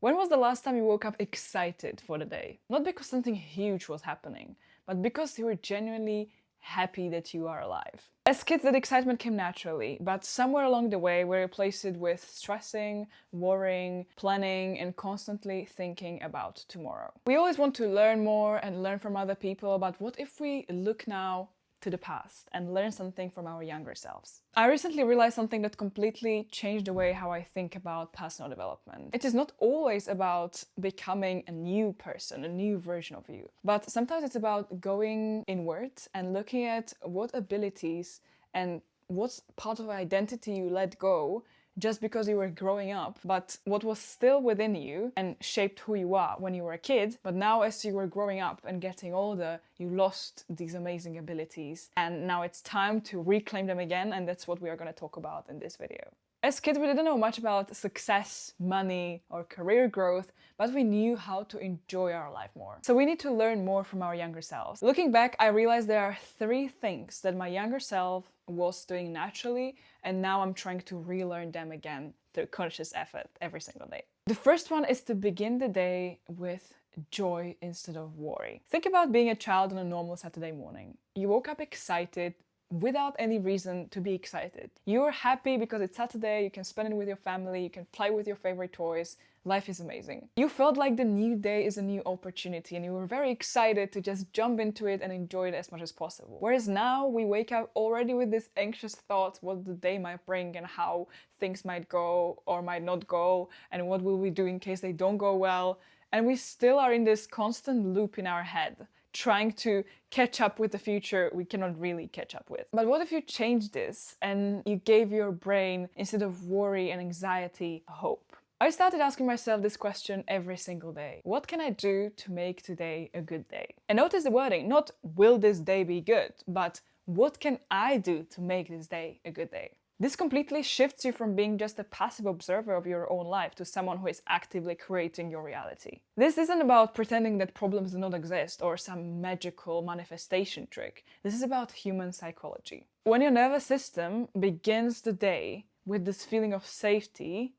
When was the last time you woke up excited for the day? Not because something huge was happening, but because you were genuinely happy that you are alive. As kids, that excitement came naturally, but somewhere along the way, we replaced it with stressing, worrying, planning, and constantly thinking about tomorrow. We always want to learn more and learn from other people, but what if we look now to the past and learn something from our younger selves? I recently realized something that completely changed the way how I think about personal development. It is not always about becoming a new person, a new version of you, but sometimes it's about going inward and looking at what abilities and what part of identity you let go just because you were growing up, but what was still within you and shaped who you are when you were a kid. But now as you were growing up and getting older, you lost these amazing abilities, and now it's time to reclaim them again, and that's what we are going to talk about in this video. As kids, we didn't know much about success, money, or career growth, but we knew how to enjoy our life more. So we need to learn more from our younger selves. Looking back, I realized there are 3 things that my younger self was doing naturally, and now I'm trying to relearn them again through conscious effort every single day. The first one is to begin the day with joy instead of worry. Think about being a child on a normal Saturday morning. You woke up excited, without any reason to be excited. You're happy because it's Saturday, you can spend it with your family, you can play with your favorite toys. Life is amazing. You felt like the new day is a new opportunity and you were very excited to just jump into it and enjoy it as much as possible. Whereas now we wake up already with this anxious thought what the day might bring and how things might go or might not go and what will we do in case they don't go well. And we still are in this constant loop in our head, trying to catch up with the future we cannot really catch up with. But what if you change this and you gave your brain, instead of worry and anxiety, hope? I started asking myself this question every single day. What can I do to make today a good day? And notice the wording, not will this day be good, but what can I do to make this day a good day? This completely shifts you from being just a passive observer of your own life to someone who is actively creating your reality. This isn't about pretending that problems do not exist or some magical manifestation trick. This is about human psychology. When your nervous system begins the day with this feeling of safety,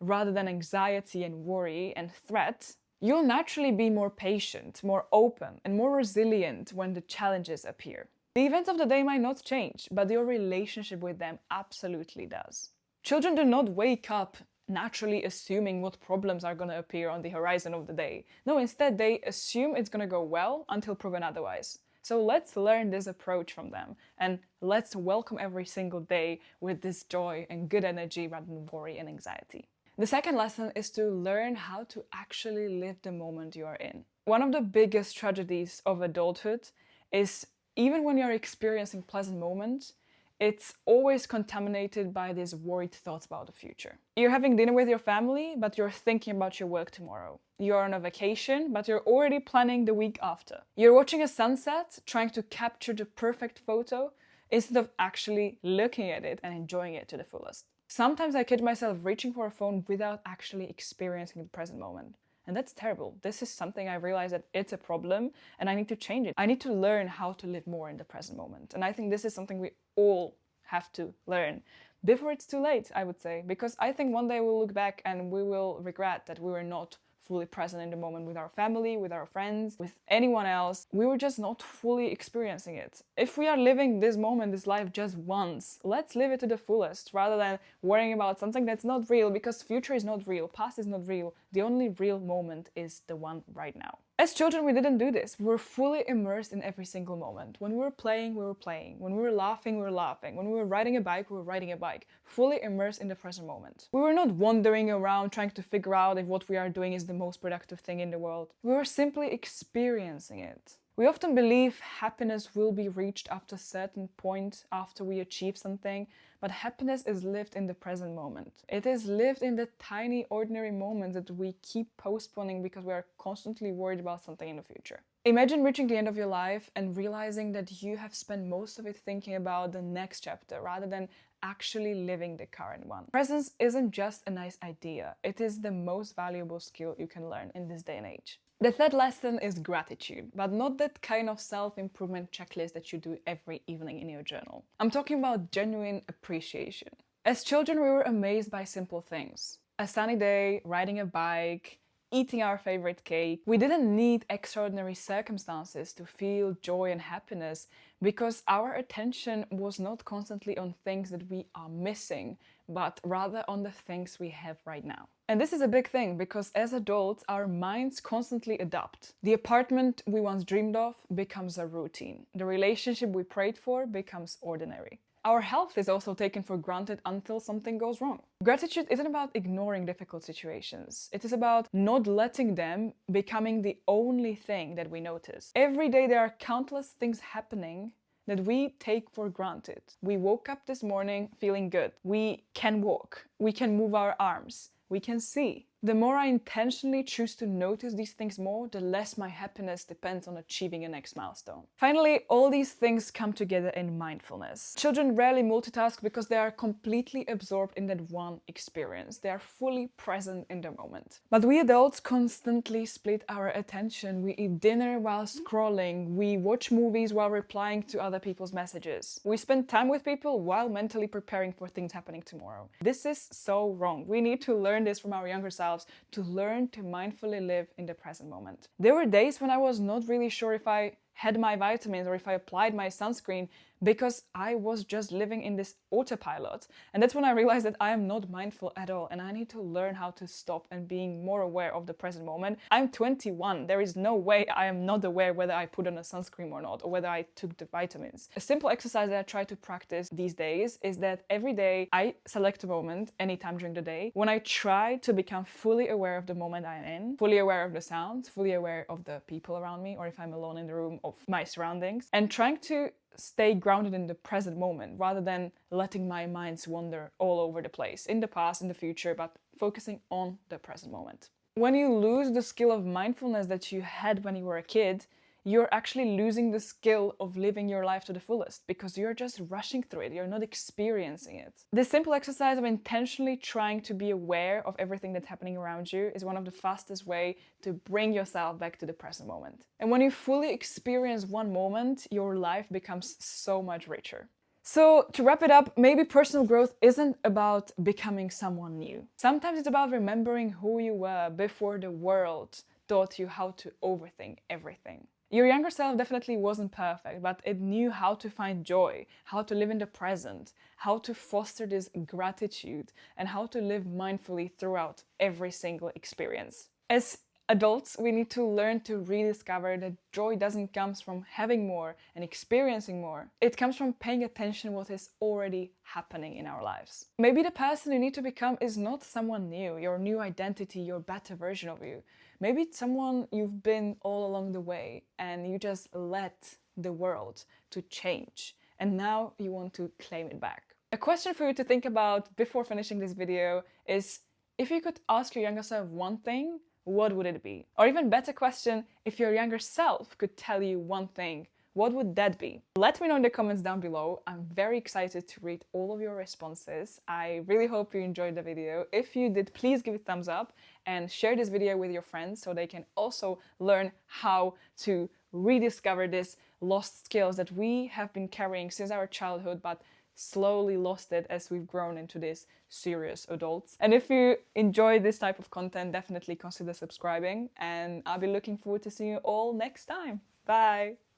rather than anxiety and worry and threat, you'll naturally be more patient, more open, and more resilient when the challenges appear. The events of the day might not change, but your relationship with them absolutely does. Children do not wake up naturally assuming what problems are going to appear on the horizon of the day. No, instead they assume it's going to go well until proven otherwise. So let's learn this approach from them and let's welcome every single day with this joy and good energy rather than worry and anxiety. The second lesson is to learn how to actually live the moment you are in. One of the biggest tragedies of adulthood is even when you're experiencing pleasant moments, it's always contaminated by these worried thoughts about the future. You're having dinner with your family, but you're thinking about your work tomorrow. You're on a vacation, but you're already planning the week after. You're watching a sunset, trying to capture the perfect photo, instead of actually looking at it and enjoying it to the fullest. Sometimes I catch myself reaching for a phone without actually experiencing the present moment. And that's terrible. This is something I realize that it's a problem and I need to change it. I need to learn how to live more in the present moment. And I think this is something we all have to learn before it's too late, I would say. Because I think one day we'll look back and we will regret that we were not fully present in the moment with our family, with our friends, with anyone else. We were just not fully experiencing it. If we are living this moment, this life just once, let's live it to the fullest rather than worrying about something that's not real, because future is not real, past is not real. The only real moment is the one right now. As children, we didn't do this. We were fully immersed in every single moment. When we were playing, we were playing. When we were laughing, we were laughing. When we were riding a bike, we were riding a bike. Fully immersed in the present moment. We were not wandering around trying to figure out if what we are doing is the most productive thing in the world. We were simply experiencing it. We often believe happiness will be reached after a certain point, after we achieve something, but happiness is lived in the present moment. It is lived in the tiny, ordinary moments that we keep postponing because we are constantly worried about something in the future. Imagine reaching the end of your life and realizing that you have spent most of it thinking about the next chapter rather than actually living the current one. Presence isn't just a nice idea, it is the most valuable skill you can learn in this day and age. The third lesson is gratitude, but not that kind of self-improvement checklist that you do every evening in your journal. I'm talking about genuine appreciation. As children, we were amazed by simple things. A sunny day, riding a bike, eating our favorite cake. We didn't need extraordinary circumstances to feel joy and happiness because our attention was not constantly on things that we are missing, but rather on the things we have right now. And this is a big thing because as adults, our minds constantly adapt. The apartment we once dreamed of becomes a routine. The relationship we prayed for becomes ordinary. Our health is also taken for granted until something goes wrong. Gratitude isn't about ignoring difficult situations. It is about not letting them becoming the only thing that we notice. Every day there are countless things happening that we take for granted. We woke up this morning feeling good. We can walk. We can move our arms. We can see. The more I intentionally choose to notice these things more, the less my happiness depends on achieving a next milestone. Finally, all these things come together in mindfulness. Children rarely multitask because they are completely absorbed in that one experience. They are fully present in the moment. But we adults constantly split our attention. We eat dinner while scrolling. We watch movies while replying to other people's messages. We spend time with people while mentally preparing for things happening tomorrow. This is so wrong. We need to learn this from our younger selves, to learn to mindfully live in the present moment. There were days when I was not really sure if I had my vitamins or if I applied my sunscreen because I was just living in this autopilot. And that's when I realized that I am not mindful at all and I need to learn how to stop and being more aware of the present moment. I'm 21. There is no way I am not aware whether I put on a sunscreen or not, or whether I took the vitamins. A simple exercise that I try to practice these days is that every day I select a moment, anytime during the day, when I try to become fully aware of the moment I'm in, fully aware of the sounds, fully aware of the people around me, or if I'm alone in the room, of my surroundings, and trying to stay grounded in the present moment rather than letting my minds wander all over the place, in the past, in the future, but focusing on the present moment. When you lose the skill of mindfulness that you had when you were a kid, you're actually losing the skill of living your life to the fullest because you're just rushing through it, you're not experiencing it. This simple exercise of intentionally trying to be aware of everything that's happening around you is one of the fastest ways to bring yourself back to the present moment. And when you fully experience one moment, your life becomes so much richer. So to wrap it up, maybe personal growth isn't about becoming someone new. Sometimes it's about remembering who you were before the world taught you how to overthink everything. Your younger self definitely wasn't perfect, but it knew how to find joy, how to live in the present, how to foster this gratitude, and how to live mindfully throughout every single experience. As adults, we need to learn to rediscover that joy doesn't come from having more and experiencing more. It comes from paying attention to what is already happening in our lives. Maybe the person you need to become is not someone new, your new identity, your better version of you. Maybe it's someone you've been all along the way and you just let the world to change and now you want to claim it back. A question for you to think about before finishing this video is, if you could ask your younger self one thing, what would it be? Or even better question, if your younger self could tell you one thing, what would that be? Let me know in the comments down below. I'm very excited to read all of your responses. I really hope you enjoyed the video. If you did, please give it a thumbs up and share this video with your friends so they can also learn how to rediscover these lost skills that we have been carrying since our childhood, but slowly lost it as we've grown into this serious adults. And if you enjoy this type of content, definitely consider subscribing, and I'll be looking forward to seeing you all next time. Bye!